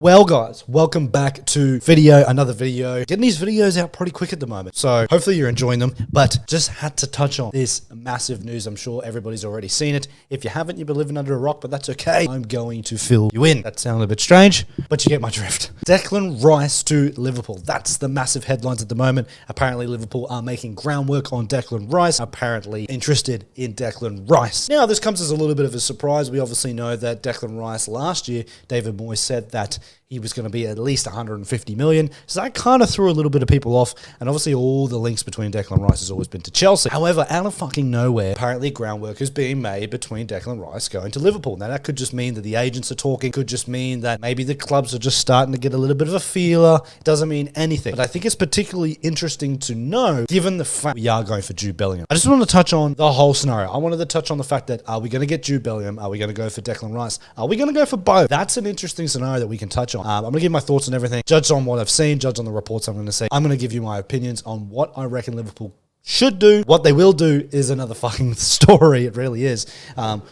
Well guys, welcome back to another video. Getting these videos out pretty quick at the moment, so hopefully you're enjoying them, but just had to touch on this massive news. I'm sure everybody's already seen it. If you haven't, you've been living under a rock, but that's okay. I'm going to fill you in. That sounded a bit strange, but you get my drift. Declan Rice to Liverpool. That's the massive headlines at the moment. Apparently Liverpool are making groundwork on Declan Rice, apparently interested in Declan Rice. Now this comes as a little bit of a surprise. We obviously know that Declan Rice last year, David Moyes said that he was going to be at least 150 million. So that kind of threw a little bit of people off. And obviously all the links between Declan Rice has always been to Chelsea. However, out of fucking nowhere, apparently groundwork is being made between Declan Rice going to Liverpool. Now that could just mean that the agents are talking, could just mean that maybe the clubs are just starting to get a little bit of a feeler. It doesn't mean anything. But I think it's particularly interesting to know, given the fact we are going for Jude Bellingham. I just want to touch on the whole scenario. I wanted to touch on the fact that, are we going to get Jude Bellingham? Are we going to go for Declan Rice? Are we going to go for both? That's an interesting scenario that we can touch on. I'm going to give my thoughts on everything, judge on what I've seen, judge on the reports I'm going to see. I'm going to give you my opinions on what I reckon Liverpool should do. What they will do is another fucking story. It really is.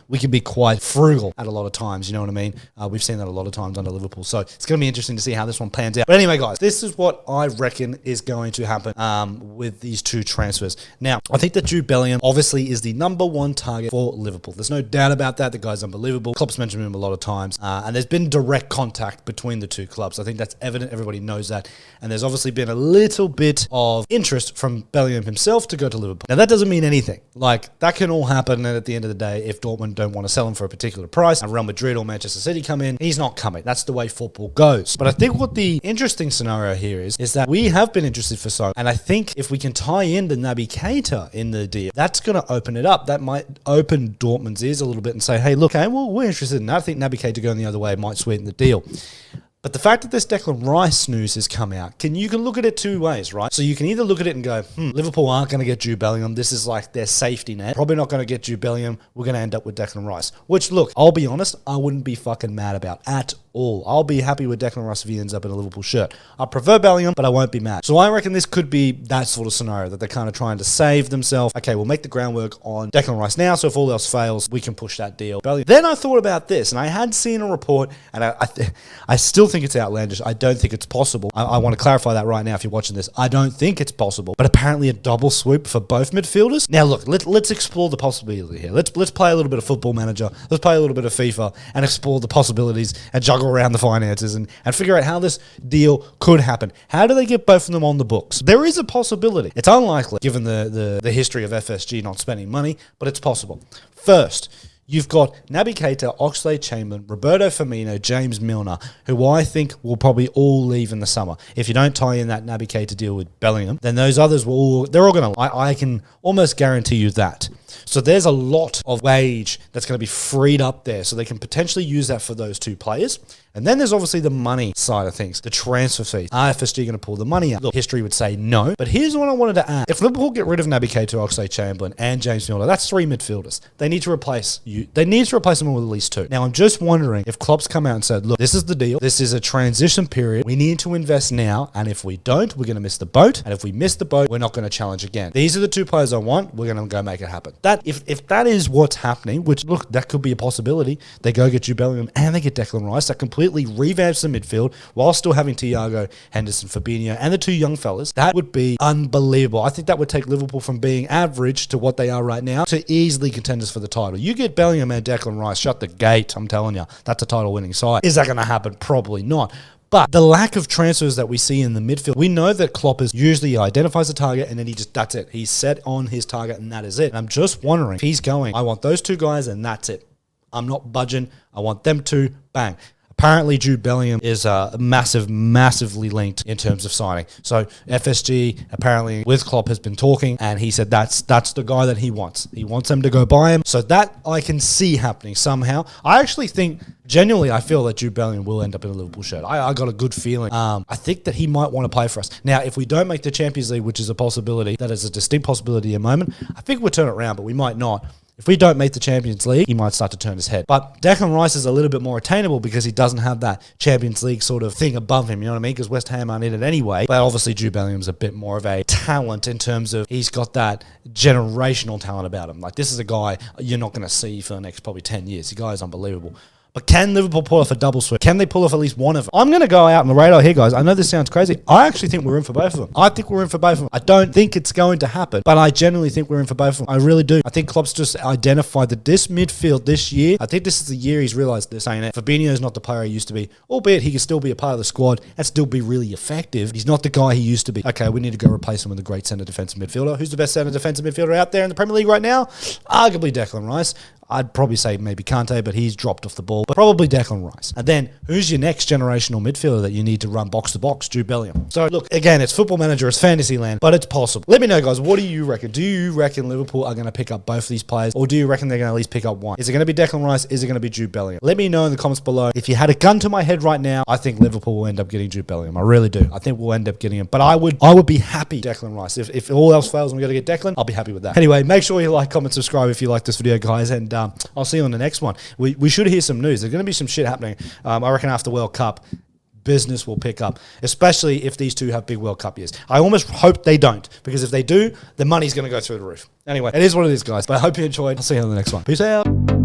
We can be quite frugal at a lot of times, you know what I mean? We've seen that a lot of times under Liverpool. So it's going to be interesting to see how this one pans out. But anyway, guys, this is what I reckon is going to happen with these two transfers. Now, I think that Jude Bellingham obviously is the #1 target for Liverpool. There's no doubt about that. The guy's unbelievable. Klopp's mentioned him a lot of times. And there's been direct contact between the two clubs. I think that's evident. Everybody knows that. And there's obviously been a little bit of interest from Bellingham himself to go to Liverpool. Now that doesn't mean anything. Like, that can all happen, and at the end of the day, if Dortmund don't want to sell him for a particular price and Real Madrid or Manchester City come in, he's not coming. That's the way football goes. But I think what the interesting scenario here is that we have been interested for so, and I think if we can tie in the Naby Keita in the deal, that's going to open it up. That might open Dortmund's ears a little bit and say, hey, look, okay, well, we're interested in that. I think Naby Keita going the other way might sweeten the deal. But the fact that this Declan Rice news has come out, you can look at it two ways, right? So you can either look at it and go, Liverpool aren't going to get Jude Bellingham. This is like their safety net. Probably not going to get Jude Bellingham. We're going to end up with Declan Rice. Which, look, I'll be honest, I wouldn't be fucking mad about at all. I'll be happy with Declan Rice if he ends up in a Liverpool shirt. I prefer Bellingham, but I won't be mad. So I reckon this could be that sort of scenario, that they're kind of trying to save themselves. Okay, we'll make the groundwork on Declan Rice now, so if all else fails, we can push that deal. Bellingham. Then I thought about this, and I had seen a report, and I still think it's outlandish. I don't think it's possible. I want to clarify that right now if you're watching this. I don't think it's possible, but apparently a double swoop for both midfielders. Now look, let's explore the possibility here. Let's play a little bit of Football Manager. Let's play a little bit of FIFA and explore the possibilities and juggle around the finances and figure out how this deal could happen. How do they get both of them on the books? There is a possibility. It's unlikely given the history of FSG not spending money, but it's possible. First, you've got Naby Keita, Oxlade-Chamberlain, Roberto Firmino, James Milner, who I think will probably all leave in the summer. If you don't tie in that Naby Keita deal with Bellingham, then those others they're all going to, I can almost guarantee you that. So there's a lot of wage that's going to be freed up there. So they can potentially use that for those two players. And then there's obviously the money side of things, the transfer fees. Are FSG going to pull the money out? Look, history would say no. But here's what I wanted to add. If Liverpool get rid of Naby Keita, Oxlade-Chamberlain, and James Milner, that's 3 midfielders. They need to replace you. They need to replace them with at least 2. Now, I'm just wondering if Klopp's come out and said, look, this is the deal. This is a transition period. We need to invest now. And if we don't, we're going to miss the boat. And if we miss the boat, we're not going to challenge again. These are the 2 players I want. We're going to go make it happen. If that is what's happening, which, look, that could be a possibility. They go get Jude Bellingham and they get Declan Rice. That completely revamps the midfield while still having Thiago, Henderson, Fabinho, and the 2 young fellas. That would be unbelievable. I think that would take Liverpool from being average to what they are right now to easily contenders for the title. You get Bellingham and Declan Rice, shut the gate. I'm telling you, that's a title-winning side. Is that going to happen? Probably not. But the lack of transfers that we see in the midfield, we know that Klopp usually identifies a target and then that's it. He's set on his target and that is it. And I'm just wondering if he's going, I want those 2 guys and that's it. I'm not budging. I want them 2, bang. Apparently, Jude Bellingham is massively linked in terms of signing. So FSG apparently with Klopp has been talking, and he said that's the guy that he wants. He wants them to go buy him. So that I can see happening somehow. I actually think, genuinely, I feel that Jude Bellingham will end up in a Liverpool shirt. I got a good feeling. I think that he might want to play for us. Now, if we don't make the Champions League, which is a possibility, that is a distinct possibility at the moment, I think we'll turn it around, but we might not. If we don't make the Champions League, he might start to turn his head. But Declan Rice is a little bit more attainable because he doesn't have that Champions League sort of thing above him, you know what I mean? Because West Ham aren't in it anyway. But obviously Jude Bellingham's a bit more of a talent in terms of he's got that generational talent about him. Like, this is a guy you're not going to see for the next probably 10 years. The guy is unbelievable. But can Liverpool pull off a double sweep? Can they pull off at least one of them? I'm going to go out on the radar here, guys. I know this sounds crazy. I actually think we're in for both of them. I think we're in for both of them. I don't think it's going to happen, but I genuinely think we're in for both of them. I really do. I think Klopp's just identified that this midfield this year, I think this is the year he's realised this, saying that Fabinho's not the player he used to be, albeit he can still be a part of the squad and still be really effective. He's not the guy he used to be. Okay, we need to go replace him with a great centre defensive midfielder. Who's the best centre defensive midfielder out there in the Premier League right now? Arguably Declan Rice. I'd probably say maybe Kante, but he's dropped off the ball. But probably Declan Rice. And then, who's your next generational midfielder that you need to run box to box? Jude Bellingham. So, look, again, it's Football Manager, it's fantasy land, but it's possible. Let me know, guys, what do you reckon? Do you reckon Liverpool are going to pick up both of these players, or do you reckon they're going to at least pick up one? Is it going to be Declan Rice? Is it going to be Jude Bellingham? Let me know in the comments below. If you had a gun to my head right now, I think Liverpool will end up getting Jude Bellingham. I really do. I think we'll end up getting him. But I would be happy Declan Rice. If all else fails and we got to get Declan, I'll be happy with that. Anyway, make sure you like, comment, subscribe if you like this video, guys, and I'll see you on the next one. We should hear some news. There's going to be some shit happening. I reckon after World Cup, business will pick up, especially if these two have big World Cup years. I almost hope they don't, because if they do, the money's going to go through the roof. Anyway, it is what it is, guys. But I hope you enjoyed. I'll see you on the next one. Peace out.